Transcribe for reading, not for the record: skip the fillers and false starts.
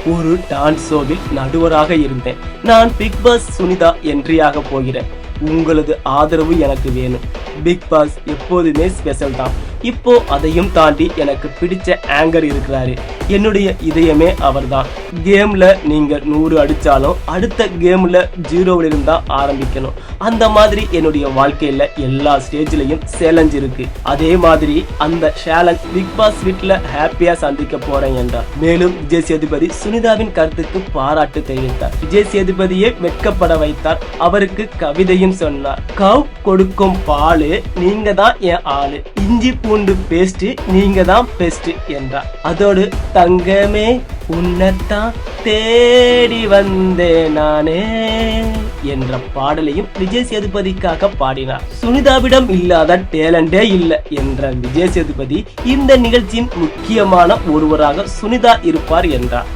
ஒரு டான்ஸ் ஷோவில் நடுவராக இருந்தேன். நான் பிக் பாஸ் சுனிதா என்ட்ரியாக போகிறேன். உங்களது ஆதரவு எனக்கு வேணும். பிக் பாஸ் எப்போதுமே ஸ்பெஷல் தான். இப்போ அதையும் தாண்டி எனக்கு பிடிச்ச ஆங்கர் இருக்கிறாரு. என்னுடைய இதயமே அவர்தான். கேம்ல நீங்க 100 அடிச்சாலும் அடுத்த கேம்ல 0ல இருந்தா ஆரம்பிக்கணும். அந்த மாதிரி என்னுடைய வாழ்க்கையில எல்லா ஸ்டேஜ்லயும் சேலஞ்ச் இருக்கு. அதே மாதிரி அந்த சேலஞ்ச் பிக் பாஸ் வீட்ல ஹாப்பியா சந்திக்க போறேன் என்றார். மேலும் விஜய் சேதுபதி சுனிதாவின் கருத்துக்கு பாராட்டு தெரிவித்தார். விஜய் சேதுபதியை வெட்கப்பட வைத்தார். அவருக்கு கவிதையும் சொன்னார். கவ் கொடுக்கும் பாலு, நீங்க தான் என் ஆளு. இஞ்சி பூண்டு பேஸ்ட், நீங்க தான் பெஸ்ட் என்றார். அதோடு தங்கமே உன்னைத்தான் தேடி வந்தே நானே என்ற பாடலையும் விஜய் சேதுபதிக்காக பாடினார். சுனிதாவிடம் இல்லாத டேலண்டே இல்லை என்ற விஜய் சேதுபதி இந்த நிகழ்ச்சியின் முக்கியமான ஒருவராக சுனிதா இருப்பார் என்றார்.